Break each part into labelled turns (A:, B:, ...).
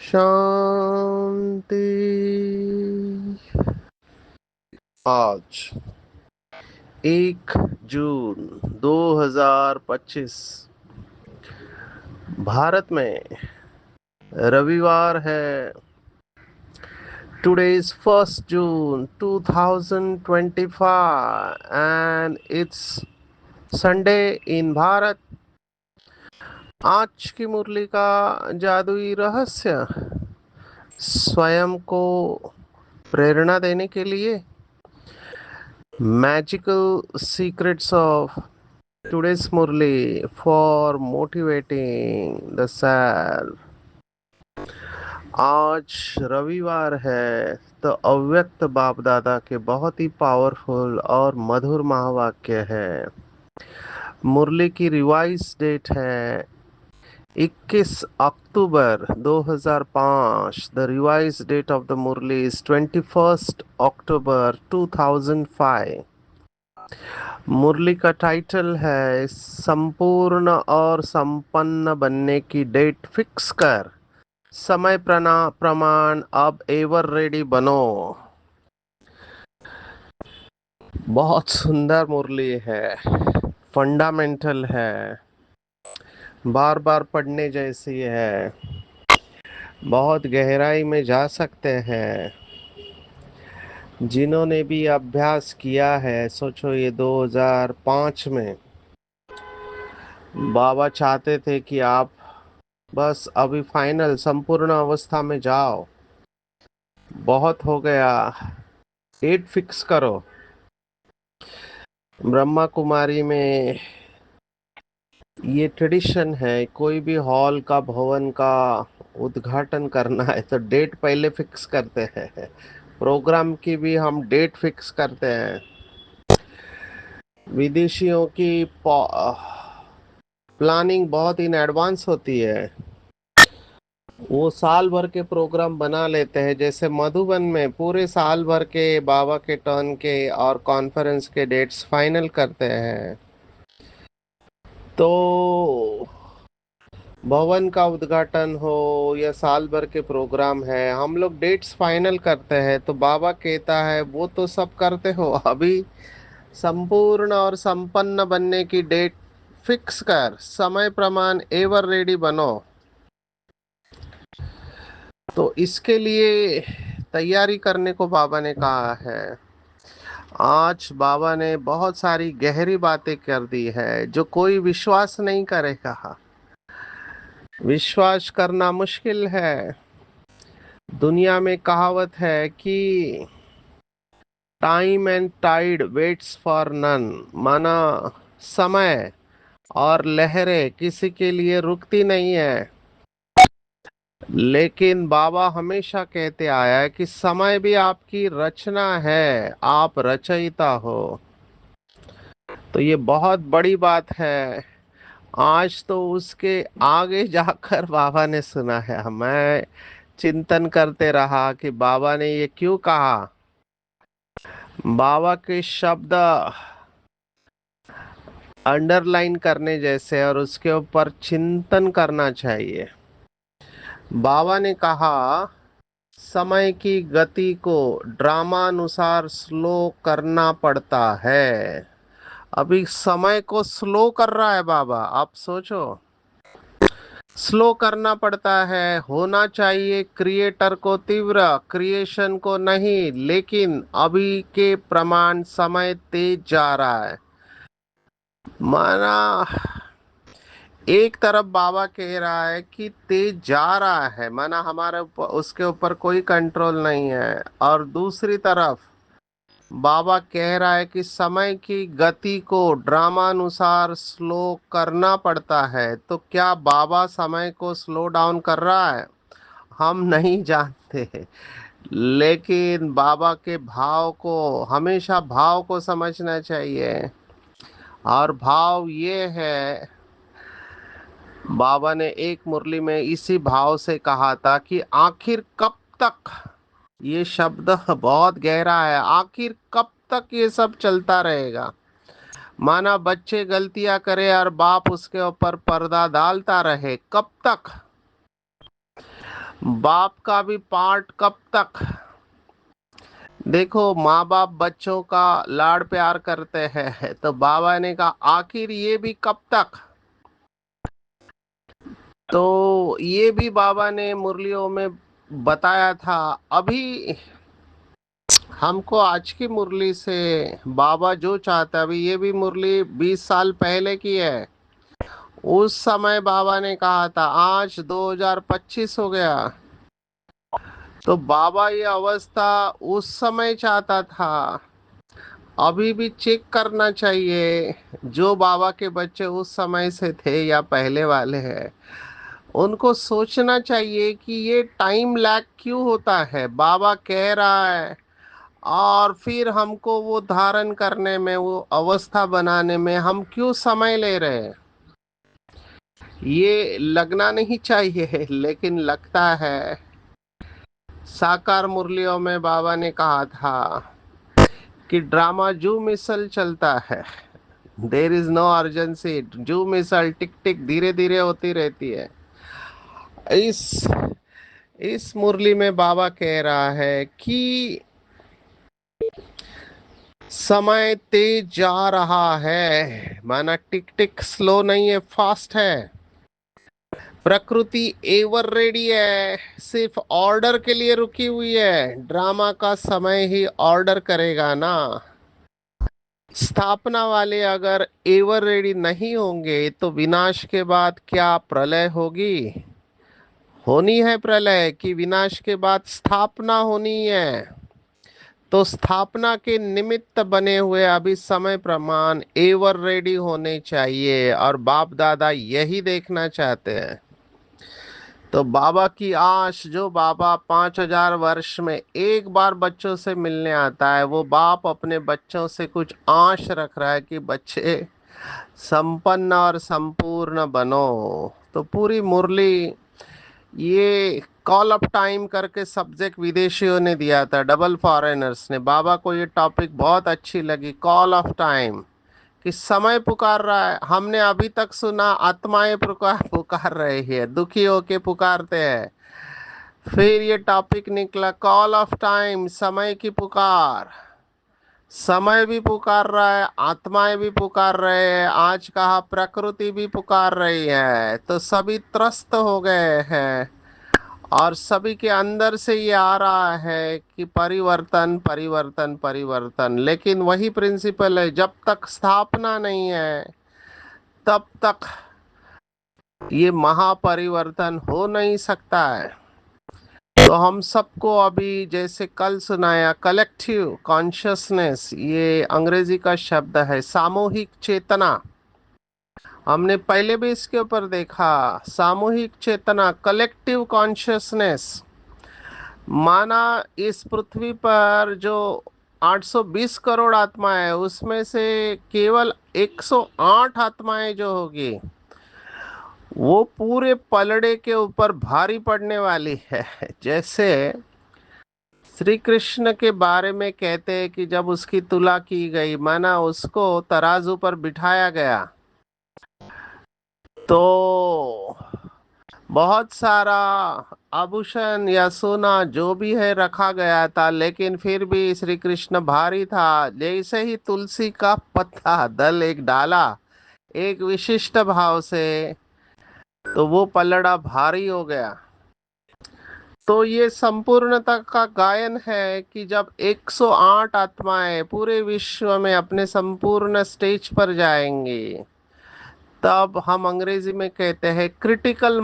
A: शांति। आज 1 जून 2025 भारत में रविवार है। Today is 1st June 2025 and it's Sunday in Bharat. आज की मुरली का जादुई रहस्य स्वयं को प्रेरणा देने के लिए magical secrets of today's Murli for motivating the self। आज रविवार है तो अव्यक्त बाप दादा के बहुत ही पावरफुल और मधुर महावाक्य है। मुरली की रिवाइज डेट है 21 October 2005। The revise date of the murli is 21 October 2005। मुरली का टाइटल है संपूर्ण और संपन्न बनने की डेट फिक्स कर, समय प्रमाण अब एवर रेडी बनो। बहुत सुंदर मुरली है, फंडामेंटल है, बार बार पढ़ने जैसी है, बहुत गहराई में जा सकते हैं। जिन्होंने भी अभ्यास किया है, सोचो ये 2005 में बाबा चाहते थे कि आप बस अभी फाइनल संपूर्ण अवस्था में जाओ, बहुत हो गया, डेट फिक्स करो। ब्रह्मा कुमारी में ये ट्रेडिशन है, कोई भी हॉल का भवन का उद्घाटन करना है तो डेट पहले फिक्स करते हैं। प्रोग्राम की भी हम डेट फिक्स करते हैं। विदेशियों की प्लानिंग बहुत इन एडवांस होती है, वो साल भर के प्रोग्राम बना लेते हैं। जैसे मधुबन में पूरे साल भर के बाबा के टर्न के और कॉन्फ्रेंस के डेट्स फाइनल करते हैं। तो भवन का उद्घाटन हो या साल भर के प्रोग्राम है, हम लोग डेट्स फाइनल करते हैं। तो बाबा कहता है वो तो सब करते हो, अभी संपूर्ण और संपन्न बनने की डेट फिक्स कर, समय प्रमाण एवर रेडी बनो। तो इसके लिए तैयारी करने को बाबा ने कहा है। आज बाबा ने बहुत सारी गहरी बातें कर दी है जो कोई विश्वास नहीं करेगा। विश्वास करना मुश्किल है। दुनिया में कहावत है कि time and tide waits for none, माना समय और लहरें किसी के लिए रुकती नहीं है। लेकिन बाबा हमेशा कहते आया है कि समय भी आपकी रचना है, आप रचयिता हो। तो ये बहुत बड़ी बात है। आज तो उसके आगे जाकर बाबा ने सुना है। मैं चिंतन करते रहा कि बाबा ने ये क्यों कहा। बाबा के शब्द अंडरलाइन करने जैसे और उसके ऊपर चिंतन करना चाहिए। बाबा ने कहा समय की गति को ड्रामानुसार स्लो करना पड़ता है। अभी समय को स्लो कर रहा है बाबा, आप सोचो। स्लो करना पड़ता है। होना चाहिए क्रिएटर को तीव्र, क्रिएशन को नहीं। लेकिन अभी के प्रमाण समय तेज जा रहा है। माना एक तरफ बाबा कह रहा है कि तेज जा रहा है, माना हमारे ऊपर उसके ऊपर कोई कंट्रोल नहीं है, और दूसरी तरफ बाबा कह रहा है कि समय की गति को ड्रामानुसार स्लो करना पड़ता है। तो क्या बाबा समय को स्लो डाउन कर रहा है? हम नहीं जानते, लेकिन बाबा के भाव को, हमेशा भाव को समझना चाहिए। और भाव ये है, बाबा ने एक मुरली में इसी भाव से कहा था कि आखिर कब तक, ये शब्द बहुत गहरा है, आखिर कब तक ये सब चलता रहेगा? माना बच्चे गलतियां करे और बाप उसके ऊपर पर्दा डालता रहे, कब तक? बाप का भी पार्ट कब तक? देखो, माँ बाप बच्चों का लाड़ प्यार करते हैं, तो बाबा ने कहा आखिर ये भी कब तक? तो ये भी बाबा ने मुरलियों में बताया था। अभी हमको आज की मुरली से बाबा जो चाहता है, अभी ये भी मुरली 20 साल पहले की है। उस समय बाबा ने कहा था, आज 2025 हो गया। तो बाबा ये अवस्था उस समय चाहता था। अभी भी चेक करना चाहिए, जो बाबा के बच्चे उस समय से थे या पहले वाले हैं, उनको सोचना चाहिए कि ये टाइम लैग क्यों होता है। बाबा कह रहा है और फिर हमको वो धारण करने में, वो अवस्था बनाने में हम क्यों समय ले रहे हैं? ये लगना नहीं चाहिए, लेकिन लगता है। साकार मुरलियों में बाबा ने कहा था कि ड्रामा जो मिसल चलता है, देर इज नो अर्जेंसी, जो मिसल टिक टिक धीरे धीरे होती रहती है। इस इस मुरली में बाबा कह रहा है कि समय तेज जा रहा है, माना टिक टिक स्लो नहीं है, फास्ट है। प्रकृति एवर रेडी है, सिर्फ ऑर्डर के लिए रुकी हुई है। ड्रामा का समय ही ऑर्डर करेगा ना। स्थापना वाले अगर एवर रेडी नहीं होंगे, तो विनाश के बाद क्या प्रलय होगी? होनी है प्रलय, कि विनाश के बाद स्थापना होनी है। तो स्थापना के निमित्त बने हुए अभी समय प्रमाण एवर रेडी होने चाहिए, और बाप दादा यही देखना चाहते हैं। तो बाबा की आश, जो बाबा 5,000 वर्ष में एक बार बच्चों से मिलने आता है, वो बाप अपने बच्चों से कुछ आश रख रहा है कि बच्चे संपन्न और संपूर्ण बनो। तो पूरी मुरली, ये कॉल ऑफ टाइम करके सब्जेक्ट विदेशियों ने दिया था, डबल फॉरेनर्स ने। बाबा को ये टॉपिक बहुत अच्छी लगी, कॉल ऑफ टाइम, कि समय पुकार रहा है। हमने अभी तक सुना आत्माएं पुकार पुकार रही है, दुखी होके पुकारते हैं। फिर ये टॉपिक निकला, कॉल ऑफ टाइम, समय की पुकार। समय भी पुकार रहा है, आत्माएं भी पुकार रहे हैं, आज कहा प्रकृति भी पुकार रही है। तो सभी त्रस्त हो गए हैं, और सभी के अंदर से ये आ रहा है कि परिवर्तन परिवर्तन परिवर्तन। लेकिन वही प्रिंसिपल है, जब तक स्थापना नहीं है, तब तक ये महापरिवर्तन हो नहीं सकता है। तो हम सबको अभी, जैसे कल सुनाया, कलेक्टिव कॉन्शियसनेस, ये अंग्रेजी का शब्द है, सामूहिक चेतना। हमने पहले भी इसके ऊपर देखा, सामूहिक चेतना, कलेक्टिव कॉन्शियसनेस। माना इस पृथ्वी पर जो 820 करोड़ आत्माएं है, उसमें से केवल 108 आत्माएं जो होगी, वो पूरे पलड़े के ऊपर भारी पड़ने वाली है। जैसे श्री कृष्ण के बारे में कहते हैं कि जब उसकी तुला की गई, माना उसको तराजू पर बिठाया गया, तो बहुत सारा आभूषण या सोना जो भी है रखा गया था, लेकिन फिर भी श्री कृष्ण भारी था। जैसे ही तुलसी का पत्ता, दल एक डाला एक विशिष्ट भाव से, तो वो पलड़ा भारी हो गया। तो ये संपूर्णता का गायन है कि जब 108 आत्माएं पूरे विश्व में अपने संपूर्ण स्टेज पर जाएंगी, तब हम अंग्रेजी में कहते हैं क्रिटिकल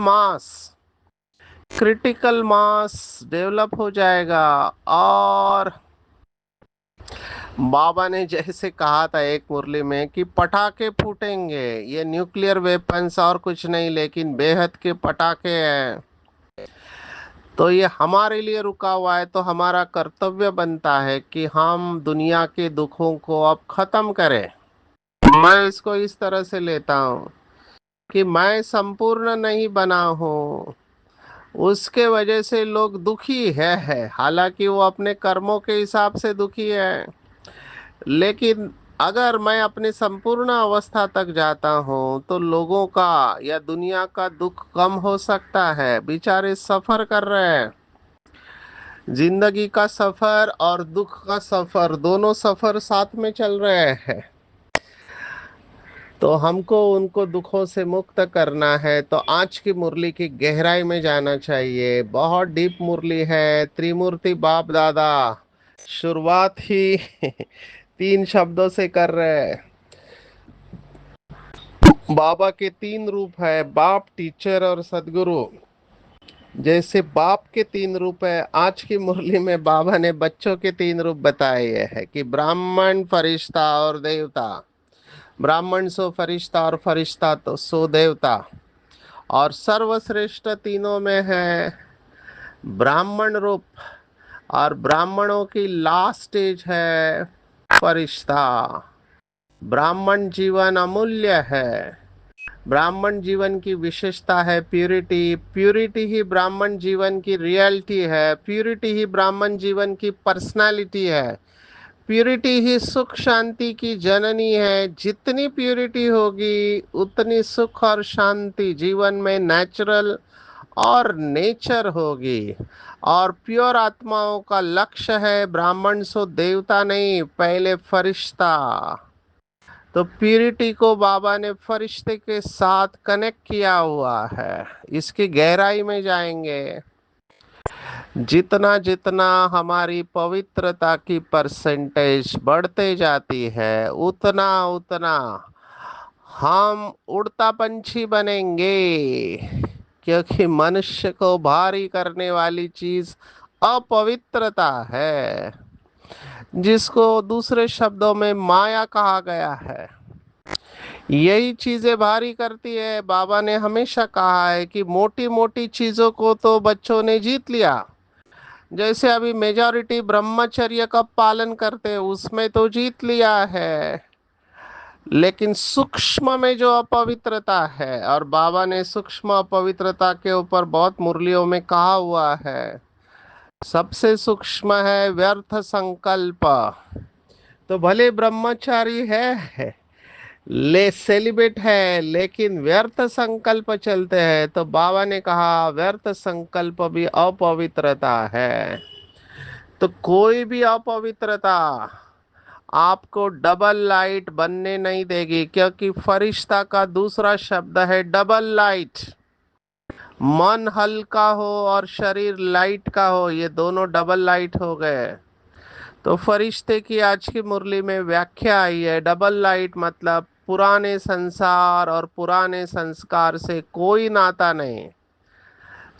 A: मास, डेवलप हो जाएगा। और बाबा ने जैसे कहा था एक मुरली में कि पटाखे फूटेंगे, ये न्यूक्लियर वेपन्स और कुछ नहीं लेकिन बेहद के पटाखे हैं। तो ये हमारे लिए रुका हुआ है, तो हमारा कर्तव्य बनता है कि हम दुनिया के दुखों को अब खत्म करें। मैं इसको इस तरह से लेता हूँ कि मैं संपूर्ण नहीं बना हूँ, उसके वजह से लोग दुखी है। हालांकि वो अपने कर्मों के हिसाब से दुखी है, लेकिन अगर मैं अपनी संपूर्ण अवस्था तक जाता हूँ तो लोगों का या दुनिया का दुख कम हो सकता है। बेचारे सफर कर रहे हैं, जिंदगी का सफर और दुख का सफर, दोनों सफर साथ में चल रहे हैं। तो हमको उनको दुखों से मुक्त करना है, तो आज की मुरली की गहराई में जाना चाहिए। बहुत डीप मुरली है। त्रिमूर्ति बाप दादा शुरुआत ही 3 शब्दों से कर रहे हैं। बाबा के 3 रूप है, बाप, टीचर और सदगुरु। जैसे बाप के 3 रूप है, आज की मुरली में बाबा ने बच्चों के 3 रूप बताए हैं कि ब्राह्मण, फरिश्ता और देवता। ब्राह्मण सो फरिश्ता और फरिश्ता तो सो देवता। और सर्वश्रेष्ठ तीनों में है ब्राह्मण रूप, और ब्राह्मणों की लास्ट स्टेज है फरिश्ता। ब्राह्मण जीवन अमूल्य है। ब्राह्मण जीवन की विशेषता है प्यूरिटी। प्यूरिटी ही ब्राह्मण जीवन की रियलिटी है। प्यूरिटी ही ब्राह्मण जीवन की पर्सनालिटी है। प्यूरिटी ही सुख शांति की जननी है। जितनी प्यूरिटी होगी उतनी सुख और शांति जीवन में नेचुरल और नेचर होगी। और प्योर आत्माओं का लक्ष्य है ब्राह्मण सो देवता नहीं, पहले फरिश्ता। तो प्यूरिटी को बाबा ने फरिश्ते के साथ कनेक्ट किया हुआ है। इसकी गहराई में जाएंगे, जितना जितना हमारी पवित्रता की परसेंटेज बढ़ते जाती है उतना उतना हम उड़ता पंछी बनेंगे। क्योंकि मनुष्य को भारी करने वाली चीज अपवित्रता है, जिसको दूसरे शब्दों में माया कहा गया है। यही चीजें भारी करती है। बाबा ने हमेशा कहा है कि मोटी मोटी चीजों को तो बच्चों ने जीत लिया, जैसे अभी मेजॉरिटी ब्रह्मचर्य का पालन करते हैं उसमें तो जीत लिया है, लेकिन सूक्ष्म में जो अपवित्रता है, और बाबा ने सूक्ष्म अपवित्रता के ऊपर बहुत मुरलियों में कहा हुआ है। सबसे सूक्ष्म है व्यर्थ संकल्प। तो भले ब्रह्मचारी है, ले सेलिब्रेट है, लेकिन व्यर्थ संकल्प चलते हैं, तो बाबा ने कहा व्यर्थ संकल्प भी अपवित्रता है। तो कोई भी अपवित्रता आपको डबल लाइट बनने नहीं देगी, क्योंकि फरिश्ता का दूसरा शब्द है डबल लाइट। मन हल्का हो और शरीर लाइट का हो, ये दोनों डबल लाइट हो गए। तो फरिश्ते की आज की मुरली में व्याख्या आई है, डबल लाइट मतलब पुराने संसार और पुराने संस्कार से कोई नाता नहीं।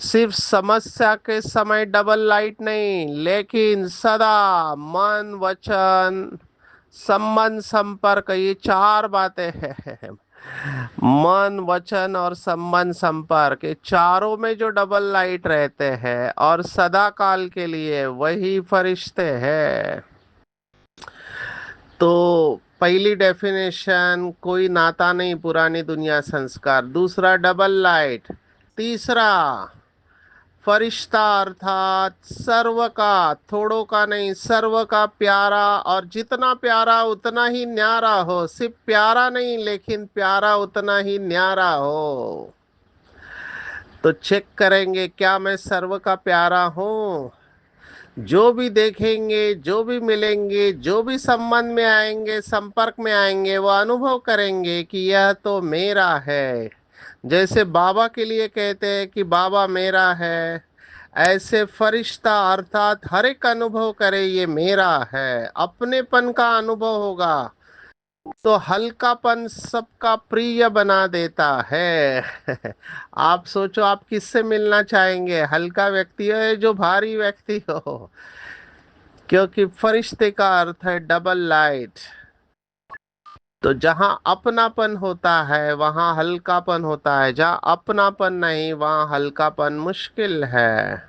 A: सिर्फ समस्या के समय डबल लाइट नहीं, लेकिन सदा मन, वचन, संबंध, संपर्क, ये 4 बातें हैं। मन, वचन और संबंध, संपर्क, ये चारों में जो डबल लाइट रहते हैं और सदा काल के लिए, वही फरिश्ते हैं। तो पहली डेफिनेशन, कोई नाता नहीं पुरानी दुनिया संस्कार। दूसरा डबल लाइट। तीसरा फरिश्ता अर्थात सर्व का, थोड़ों का नहीं, सर्व का प्यारा, और जितना प्यारा उतना ही न्यारा हो। सिर्फ प्यारा नहीं, लेकिन प्यारा उतना ही न्यारा हो। तो चेक करेंगे क्या मैं सर्व का प्यारा हूँ। जो भी देखेंगे, जो भी मिलेंगे, जो भी संबंध में आएंगे, संपर्क में आएंगे, वो अनुभव करेंगे कि यह तो मेरा है। जैसे बाबा के लिए कहते हैं कि बाबा मेरा है, ऐसे फरिश्ता अर्थात हर एक अनुभव करे ये मेरा है, अपनेपन का अनुभव होगा। तो हल्कापन सबका प्रिय बना देता है। आप सोचो आप किससे मिलना चाहेंगे, हल्का व्यक्ति हो या जो भारी व्यक्ति हो। क्योंकि फरिश्ते का अर्थ है डबल लाइट। तो जहां अपनापन होता है वहां हल्कापन होता है, जहां अपनापन नहीं वहां हल्कापन मुश्किल है।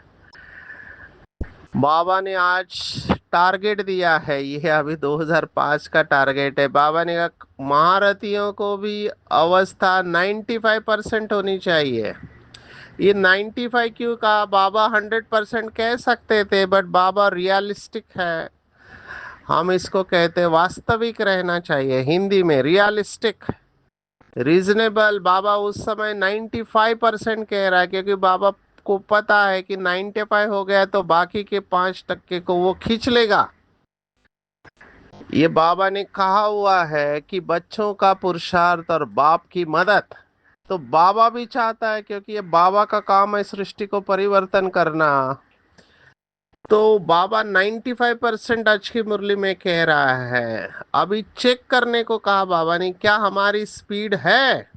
A: बाबा ने आज टारगेट दिया है, ये अभी 2005 का टारगेट है। बाबा ने कहा महारथियों को भी अवस्था 95% होनी चाहिए। ये 95 क्यों कहा? बाबा 100% कह सकते थे, बट बाबा रियलिस्टिक है। हम इसको कहते हैं वास्तविक रहना चाहिए, हिंदी में रियलिस्टिक, रीजनेबल। बाबा उस समय 95% कह रहा है, क्योंकि बाबा को पता है कि 95 हो गया तो बाकी के 5% को वो खींच लेगा। ये बाबा ने कहा हुआ है कि बच्चों का पुरुषार्थ और बाप की मदद। तो बाबा भी चाहता है, क्योंकि ये बाबा का काम है सृष्टि को परिवर्तन करना। तो बाबा 95% आज की मुरली में कह रहा है। अभी चेक करने को कहा बाबा ने, क्या हमारी स्पीड है?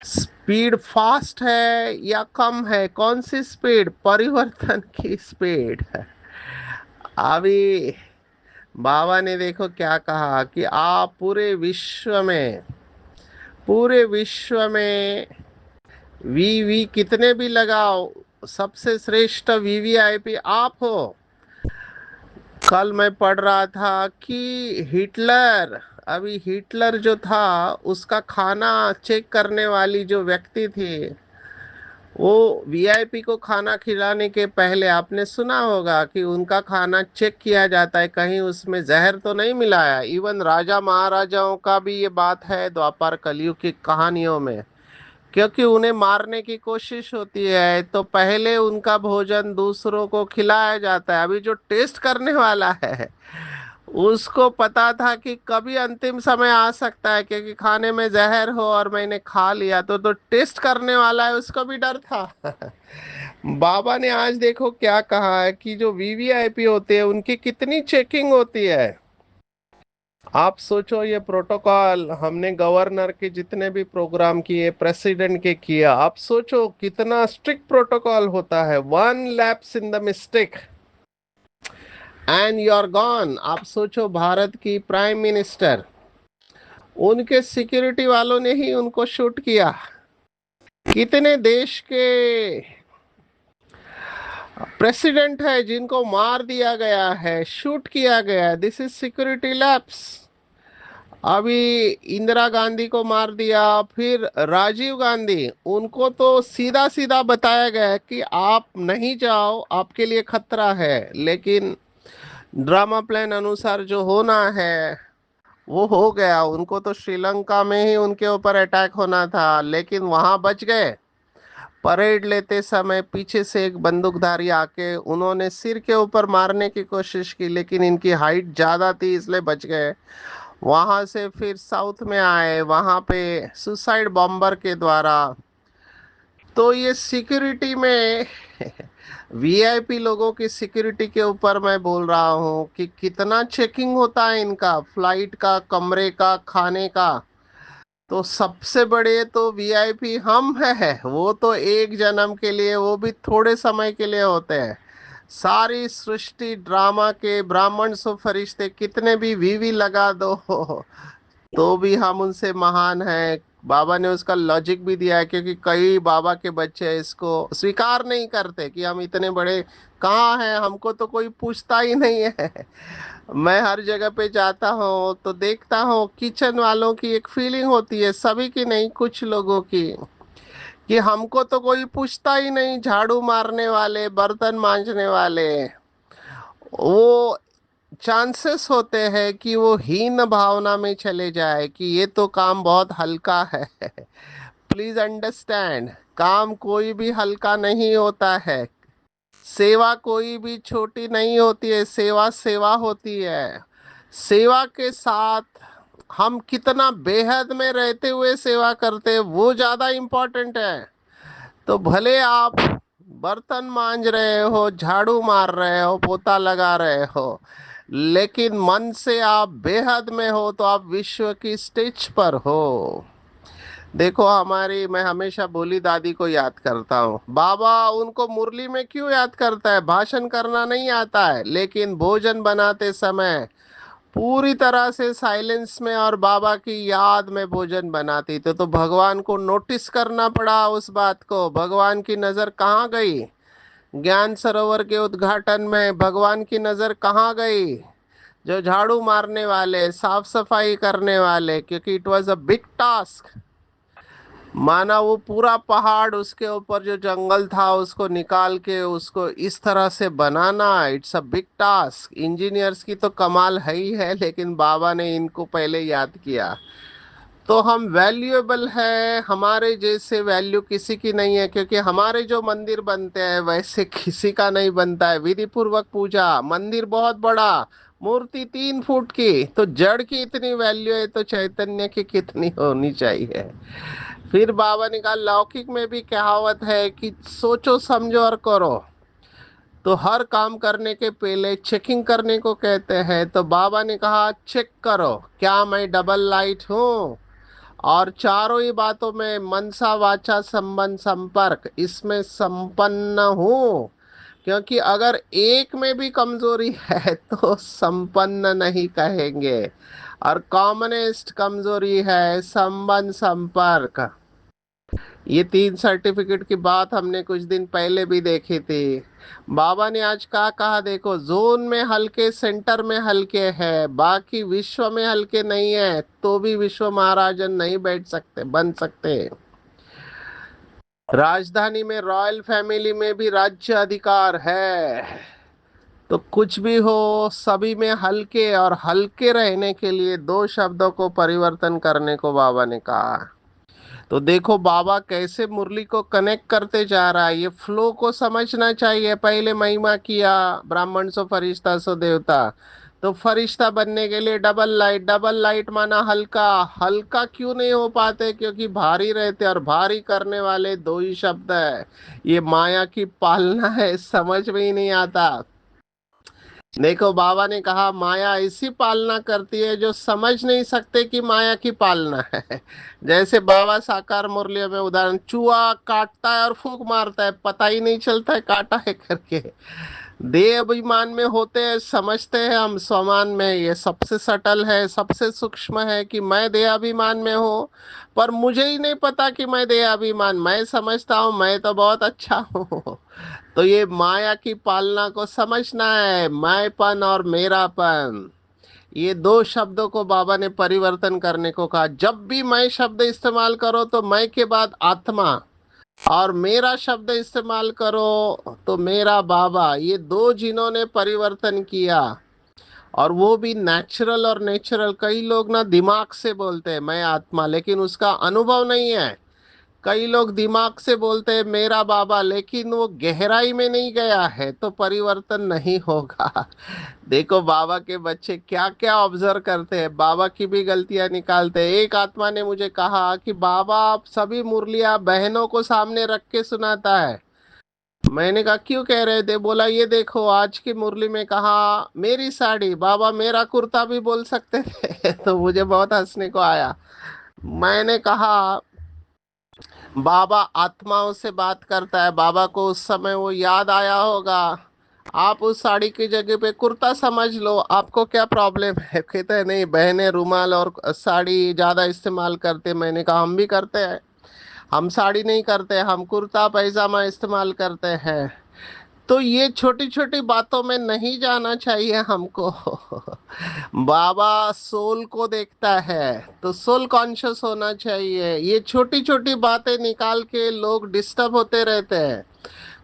A: स्पीड फास्ट है या कम है? कौन सी स्पीड? परिवर्तन की स्पीड है। अभी बाबा ने देखो क्या कहा कि आप पूरे विश्व में वी कितने भी लगाओ, सबसे श्रेष्ठ वीवीआईपी आप हो। कल मैं पढ़ रहा था कि हिटलर जो था, उसका खाना चेक करने वाली जो व्यक्ति थी, वो वीआईपी को खाना खिलाने के पहले आपने सुना होगा कि उनका खाना चेक किया जाता है, कहीं उसमें जहर तो नहीं मिलाया। इवन राजा महाराजाओं का भी ये बात है द्वापर कलयुग की कहानियों में, क्योंकि उन्हें मारने की कोशिश होती है तो पहले उनका भोजन दूसरों को खिलाया जाता है। अभी जो टेस्ट करने वाला है उसको पता था कि कभी अंतिम समय आ सकता है, क्योंकि खाने में जहर हो और मैंने खा लिया तो टेस्ट करने वाला है उसको भी डर था। बाबा ने आज देखो क्या कहा है कि जो वीवीआईपी होते हैं उनकी कितनी चेकिंग होती है। आप सोचो, ये प्रोटोकॉल हमने गवर्नर के जितने भी प्रोग्राम किए, प्रेसिडेंट के किया, आप सोचो कितना स्ट्रिक्ट प्रोटोकॉल होता है। One lapse in the mistake and you are gone. आप सोचो भारत की प्राइम मिनिस्टर, उनके सिक्योरिटी वालों ने ही उनको शूट किया। कितने देश के प्रेसिडेंट है जिनको मार दिया गया है, शूट किया गया है। This is security lapse. अभी इंदिरा गांधी को मार दिया, फिर राजीव गांधी, उनको तो सीधा सीधा बताया गया है कि आप नहीं जाओ, आपके लिए खतरा है। लेकिन ड्रामा प्लान अनुसार जो होना है वो हो गया। उनको तो श्रीलंका में ही उनके ऊपर अटैक होना था, लेकिन वहां बच गए। परेड लेते समय पीछे से एक बंदूकधारी आके उन्होंने सिर के ऊपर मारने की कोशिश की, लेकिन इनकी हाइट ज्यादा थी इसलिए बच गए। वहां से फिर साउथ में आए, वहां पे सुसाइड बॉम्बर के द्वारा। तो ये सिक्योरिटी में वीआईपी लोगों की सिक्योरिटी के ऊपर मैं बोल रहा हूँ कि कितना चेकिंग होता है इनका, फ्लाइट का, कमरे का, खाने का। तो सबसे बड़े तो वीआईपी हम है, वो तो एक जन्म के लिए, वो भी थोड़े समय के लिए होते हैं। सारी सृष्टि ड्रामा के ब्राह्मण सो फरिश्ते कितने भी वीवी लगा दो तो भी हम उनसे महान हैं। बाबा ने उसका लॉजिक भी दिया है, क्योंकि कई बाबा के बच्चे इसको स्वीकार नहीं करते कि हम इतने बड़े कहाँ हैं, हमको तो कोई पूछता ही नहीं है। मैं हर जगह पे जाता हूँ तो देखता हूँ किचन वालों की एक फीलिंग होती है, सभी की नहीं, कुछ लोगों की, कि हमको तो कोई पूछता ही नहीं। झाड़ू मारने वाले, बर्तन मांजने वाले, वो चांसेस होते हैं कि वो हीन भावना में चले जाए कि ये तो काम बहुत हल्का है। प्लीज अंडरस्टैंड, काम कोई भी हल्का नहीं होता है। सेवा कोई भी छोटी नहीं होती है, सेवा सेवा होती है। सेवा के साथ हम कितना बेहद में रहते हुए सेवा करते हैं वो ज्यादा इम्पोर्टेंट है। तो भले आप बर्तन मांज रहे हो, झाड़ू मार रहे हो, पोता लगा रहे हो, लेकिन मन से आप बेहद में हो तो आप विश्व की स्टेज पर हो। देखो हमारी, मैं हमेशा भोली दादी को याद करता हूँ। बाबा उनको मुरली में क्यों याद करता है? भाषण करना नहीं आता है, लेकिन भोजन बनाते समय पूरी तरह से साइलेंस में और बाबा की याद में भोजन बनाती। तो भगवान को नोटिस करना पड़ा उस बात को। भगवान की नजर कहाँ गई? ज्ञान सरोवर के उद्घाटन में भगवान की नजर कहाँ गई? जो झाड़ू मारने वाले, साफ सफाई करने वाले, क्योंकि it was a big task. माना वो पूरा पहाड़, उसके ऊपर जो जंगल था उसको निकाल के उसको इस तरह से बनाना, it's a big task. Engineers की तो कमाल है ही है, लेकिन बाबा ने इनको पहले याद किया। तो हम वैल्यूएबल है, हमारे जैसे वैल्यू किसी की नहीं है, क्योंकि हमारे जो मंदिर बनते हैं वैसे किसी का नहीं बनता है। विधि पूर्वक पूजा, मंदिर बहुत बड़ा, मूर्ति 3 फुट की, तो जड़ की इतनी वैल्यू है तो चैतन्य की कितनी होनी चाहिए। फिर बाबा ने कहा लौकिक में भी कहावत है कि सोचो समझो और करो। तो हर काम करने के पहले चेकिंग करने को कहते हैं। तो बाबा ने कहा चेक करो, क्या मैं डबल लाइट हूँ? और चारों ही बातों में मनसा वाचा संबंध संपर्क इसमें संपन्न हूँ। क्योंकि अगर एक में भी कमजोरी है तो संपन्न नहीं कहेंगे। और कॉमनेस्ट कमजोरी है संबंध संपर्क। ये 3 सर्टिफिकेट की बात हमने कुछ दिन पहले भी देखी थी। बाबा ने आज कहा देखो, जोन में हल्के, सेंटर में हल्के है, बाकी विश्व में हल्के नहीं है, तो भी विश्व महाराजन नहीं बैठ सकते, बन सकते। राजधानी में रॉयल फैमिली में भी राज्य अधिकार है। तो कुछ भी हो, सभी में हल्के, और हल्के रहने के लिए 2 शब्दों को परिवर्तन करने को बाबा ने कहा। तो देखो बाबा कैसे मुरली को कनेक्ट करते जा रहा है। ये फ्लो को समझना चाहिए। पहले महिमा किया, ब्राह्मण सो फरिश्ता सो देवता। तो फरिश्ता बनने के लिए डबल लाइट, डबल लाइट माना हल्का। हल्का क्यों नहीं हो पाते? क्योंकि भारी रहते, और भारी करने वाले 2 ही शब्द है। ये माया की पालना है, समझ में ही नहीं आता। देखो बाबा ने कहा माया ऐसी पालना करती है जो समझ नहीं सकते कि माया की पालना है। जैसे बाबा साकार मुरलियों में उदाहरण, चूहा काटता है और फूंक मारता है, पता ही नहीं चलता है काटा है करके। देह अभिमान में होते हैं, समझते हैं हम स्वमान में। ये सबसे सटल है, सबसे सूक्ष्म है कि मैं देह अभिमान में हूँ, पर मुझे ही नहीं पता कि मैं देह अभिमान। मैं समझता हूँ मैं तो बहुत अच्छा हूँ। तो ये माया की पालना को समझना है, मैंपन और मेरापन। ये 2 शब्दों को बाबा ने परिवर्तन करने को कहा। जब भी मैं शब्द इस्तेमाल करो तो मैं के बाद आत्मा, और मेरा शब्द इस्तेमाल करो तो मेरा बाबा। ये 2 जिन्होंने परिवर्तन किया, और वो भी नेचुरल और नेचुरल। कई लोग ना दिमाग से बोलते हैं मैं आत्मा, लेकिन उसका अनुभव नहीं है। कई लोग दिमाग से बोलते हैं मेरा बाबा, लेकिन वो गहराई में नहीं गया है, तो परिवर्तन नहीं होगा। देखो बाबा के बच्चे क्या क्या ऑब्जर्व करते हैं, बाबा की भी गलतियां निकालते हैं। एक आत्मा ने मुझे कहा कि बाबा आप सभी मुरलियां बहनों को सामने रख के सुनाता है। मैंने कहा क्यों कह रहे थे? बोला ये देखो आज की मुरली में कहा मेरी साड़ी, बाबा मेरा कुर्ता भी बोल सकते थे। तो मुझे बहुत हंसने को आया। मैंने कहा बाबा आत्माओं से बात करता है, बाबा को उस समय वो याद आया होगा। आप उस साड़ी की जगह पे कुर्ता समझ लो, आपको क्या प्रॉब्लम है? कहते हैं नहीं बहनें रुमाल और साड़ी ज्यादा इस्तेमाल करते। मैंने कहा हम भी करते हैं। हम साड़ी नहीं करते, हम कुर्ता पैजामा इस्तेमाल करते हैं। तो ये छोटी छोटी बातों में नहीं जाना चाहिए हमको। बाबा सोल को देखता है, तो सोल कॉन्शियस होना चाहिए। ये छोटी छोटी बातें निकाल के लोग डिस्टर्ब होते रहते हैं।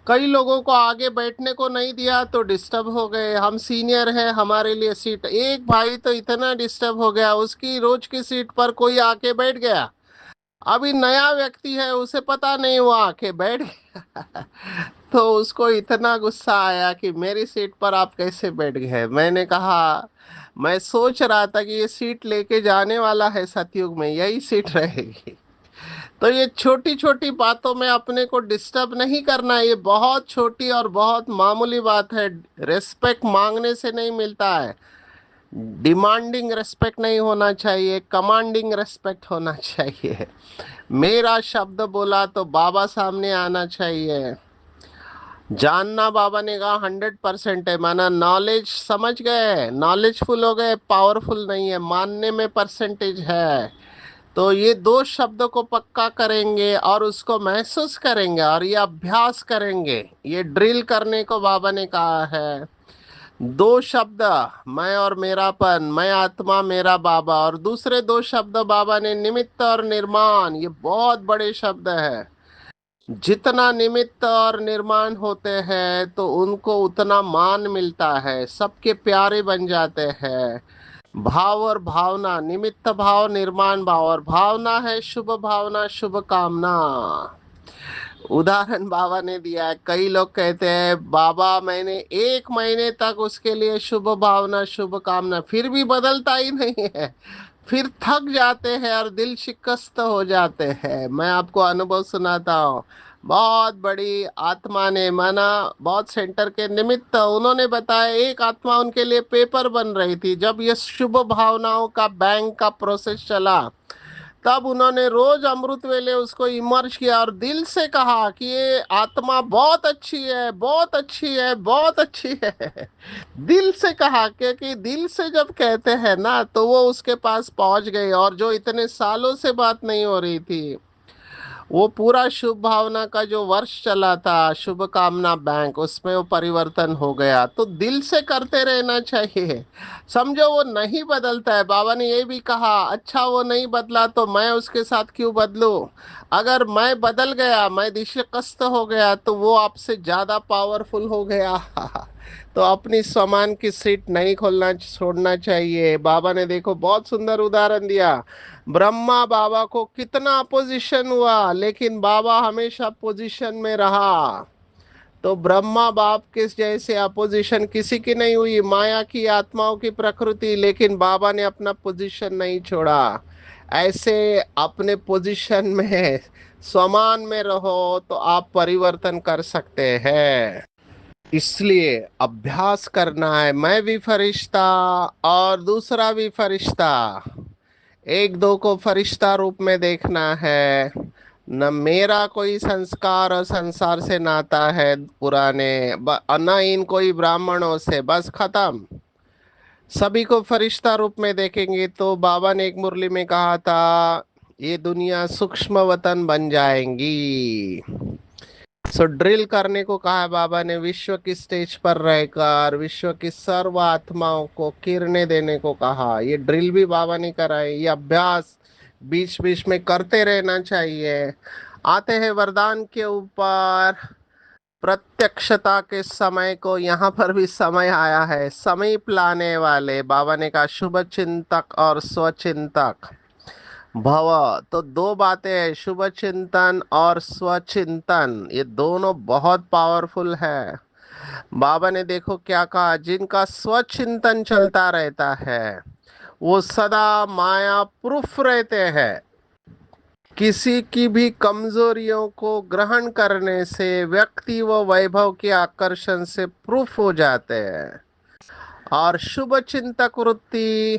A: कई लोगों को आगे बैठने को नहीं दिया तो डिस्टर्ब हो गए। हम सीनियर हैं, हमारे लिए सीट। एक भाई तो इतना डिस्टर्ब हो गया, उसकी रोज की सीट पर कोई आके बैठ गया। अभी नया व्यक्ति है, उसे पता नहीं, वो आके बैठ गया। तो उसको इतना गुस्सा आया कि मेरी सीट पर आप कैसे बैठ गए? मैंने कहा मैं सोच रहा था कि ये सीट लेके जाने वाला है सतयुग में, यही सीट रहेगी। तो ये छोटी छोटी बातों में अपने को डिस्टर्ब नहीं करना। ये बहुत छोटी और बहुत मामूली बात है। रेस्पेक्ट मांगने से नहीं मिलता है, डिमांडिंग रेस्पेक्ट नहीं होना चाहिए, कमांडिंग रेस्पेक्ट होना चाहिए। मेरा शब्द बोला तो बाबा सामने आना चाहिए। जानना बाबा ने कहा 100% है, माना नॉलेज समझ गए, नॉलेजफुल हो गए, पावरफुल नहीं है, मानने में परसेंटेज है। तो ये दो शब्दों को पक्का करेंगे और उसको महसूस करेंगे और ये अभ्यास करेंगे, ये ड्रिल करने को बाबा ने कहा है। दो शब्द, मैं और मेरापन, मैं आत्मा मेरा बाबा, और दूसरे दो शब्द बाबा ने निमित्त और निर्माण, ये बहुत बड़े शब्द है। जितना निमित्त और निर्माण होते हैं तो उनको उतना मान मिलता है, सबके प्यारे बन जाते हैं। भाव और भावना, निमित्त भाव निर्माण भाव, और भावना है शुभ भावना शुभ कामना। उदाहरण बाबा ने दिया है। कई लोग कहते हैं बाबा मैंने 1 महीने तक उसके लिए शुभ भावना शुभ कामना, फिर भी बदलता ही नहीं है, फिर थक जाते हैं और दिल शिकस्त हो जाते हैं। मैं आपको अनुभव सुनाता हूँ। बहुत बड़ी आत्मा ने, माना बहुत सेंटर के निमित्त, उन्होंने बताया एक आत्मा उनके लिए पेपर बन रही थी। जब ये शुभ भावनाओं का बैंक का प्रोसेस चला, तब उन्होंने रोज अमृत वेले उसको इमर्ज किया और दिल से कहा कि ये आत्मा बहुत अच्छी है, बहुत अच्छी है, बहुत अच्छी है। दिल से कहा, क्योंकि दिल से जब कहते हैं ना तो वो उसके पास पहुंच गई, और जो इतने सालों से बात नहीं हो रही थी, वो पूरा शुभ भावना का जो वर्ष चला था, शुभ कामना बैंक, उसमें वो परिवर्तन हो गया। तो दिल से करते रहना चाहिए। समझो वो नहीं बदलता है, बाबा ने ये भी कहा अच्छा वो नहीं बदला तो मैं उसके साथ क्यों बदलूं। अगर मैं बदल गया, मैं दिशकस्त हो गया, तो वो आपसे ज्यादा पावरफुल हो गया। तो अपनी सामान की सीट नहीं खोलना छोड़ना चाहिए। बाबा ने देखो बहुत सुंदर उदाहरण दिया। ब्रह्मा बाबा को कितना अपोजिशन हुआ, लेकिन बाबा हमेशा पोजीशन में रहा। तो ब्रह्मा बाप के जैसे अपोजिशन किसी की नहीं हुई, माया की आत्माओं की प्रकृति, लेकिन बाबा ने अपना पोजीशन नहीं छोड़ा। ऐसे अपने पोजीशन में समान में रहो तो आप परिवर्तन कर सकते हैं। इसलिए अभ्यास करना है। मैं भी फरिश्ता और दूसरा भी फरिश्ता, एक दो को फरिश्ता रूप में देखना है। न मेरा कोई संस्कार और संसार से नाता है पुराने, न इन कोई ब्राह्मणों से, बस खत्म। सभी को फरिश्ता रूप में देखेंगे तो बाबा ने एक मुरली में कहा था ये दुनिया सूक्ष्म वतन बन जाएंगी। सो ड्रिल करने को कहा है बाबा ने, विश्व की स्टेज पर रहकर विश्व की सर्व आत्माओं को किरणें देने को कहा। ये ड्रिल भी बाबा ने कराए, ये अभ्यास बीच बीच में करते रहना चाहिए। आते हैं वरदान के ऊपर। प्रत्यक्षता के समय को, यहाँ पर भी समय आया है। समीप लाने वाले, बाबा ने कहा शुभ चिंतक और स्वचिंतक भव। तो दो बातें हैं, शुभ चिंतन और स्वचिंतन, ये दोनों बहुत पावरफुल है। बाबा ने देखो क्या कहा, जिनका स्वचिंतन चलता रहता है वो सदा माया प्रूफ रहते हैं। किसी की भी कमजोरियों को ग्रहण करने से व्यक्ति व वैभव के आकर्षण से प्रूफ हो जाते हैं। और शुभ चिंतक वृत्ति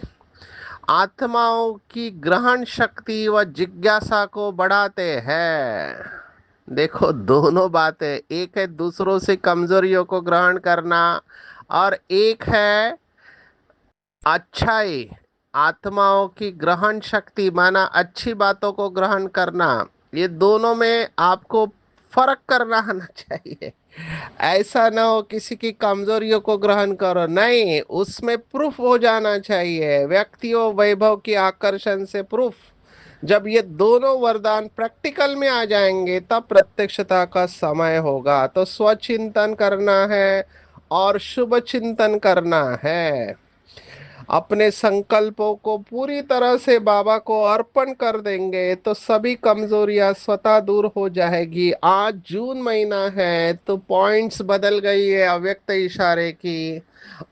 A: आत्माओं की ग्रहण शक्ति व जिज्ञासा को बढ़ाते हैं। देखो दोनों बातें, एक है दूसरों से कमजोरियों को ग्रहण करना, और एक है अच्छाई, आत्माओं की ग्रहण शक्ति, माना अच्छी बातों को ग्रहण करना। ये दोनों में आपको फर्क करना आना चाहिए। ऐसा ना हो किसी की कमजोरियों को ग्रहण करो, नहीं, उसमें प्रूफ हो जाना चाहिए, व्यक्तियों वैभव की आकर्षण से प्रूफ। जब ये दोनों वरदान प्रैक्टिकल में आ जाएंगे तब प्रत्यक्षता का समय होगा। तो स्वचिंतन करना है और शुभ चिंतन करना है। अपने संकल्पों को पूरी तरह से बाबा को अर्पण कर देंगे तो सभी कमजोरियां स्वतः दूर हो जाएगी। आज जून महीना है तो पॉइंट्स बदल गई है अव्यक्त इशारे की।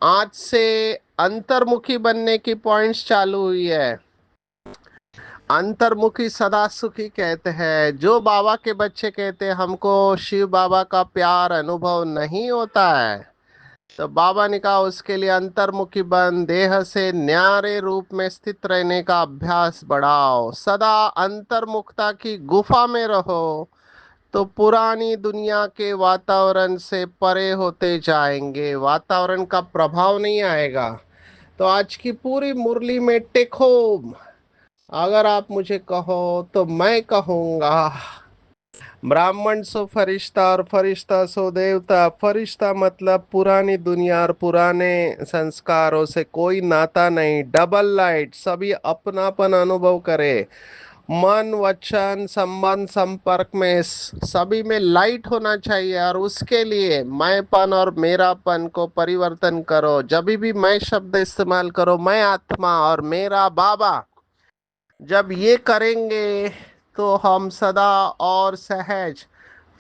A: आज से अंतर्मुखी बनने की पॉइंट्स चालू हुई है। अंतर्मुखी सदा सुखी कहते हैं। जो बाबा के बच्चे कहते हैं हमको शिव बाबा का प्यार अनुभव नहीं होता है, तो बाबा ने कहा उसके लिए अंतर्मुखी बन, देह से न्यारे रूप में स्थित रहने का अभ्यास बढ़ाओ, सदा अंतर्मुखता की गुफा में रहो, तो पुरानी दुनिया के वातावरण से परे होते जाएंगे, वातावरण का प्रभाव नहीं आएगा। तो आज की पूरी मुरली में टेक होम, अगर आप मुझे कहो तो मैं कहूंगा, ब्राह्मण सो फरिश्ता और फरिश्ता सो देवता। फरिश्ता मतलब पुरानी दुनिया और पुराने संस्कारों से कोई नाता नहीं, डबल लाइट, सभी अपनापन अनुभव करे, मन वचन संबंध संपर्क में सभी में लाइट होना चाहिए। और उसके लिए मैंपन और मेरापन को परिवर्तन करो, जब भी मैं शब्द इस्तेमाल करो, मैं आत्मा और मेरा बाबा, जब ये करेंगे तो हम सदा और सहज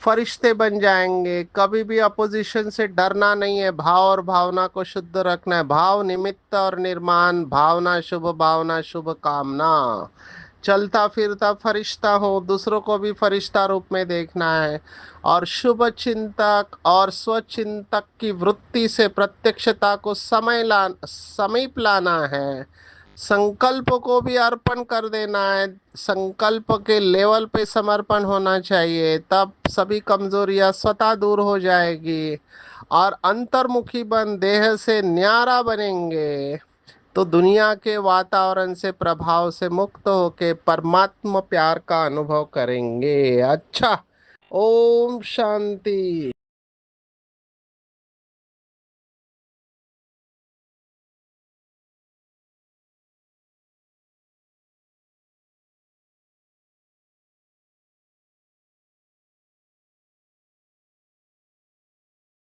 A: फरिश्ते बन जाएंगे। कभी भी अपोजिशन से डरना नहीं है, भाव और भावना को शुद्ध रखना है, भाव निमित्त और निर्माण, भावना शुभ, भावना शुभ कामना, चलता फिरता फरिश्ता हो, दूसरों को भी फरिश्ता रूप में देखना है, और शुभ चिंतक और स्वचिंतक की वृत्ति से प्रत्यक्षता को समीप लाना है। संकल्प को भी अर्पण कर देना है, संकल्प के लेवल पे समर्पण होना चाहिए, तब सभी कमजोरियां स्वतः दूर हो जाएगी। और अंतर्मुखी बन, देह से न्यारा बनेंगे, तो दुनिया के वातावरण से प्रभाव से मुक्त होके परमात्मा प्यार का अनुभव करेंगे। अच्छा, ओम शांति।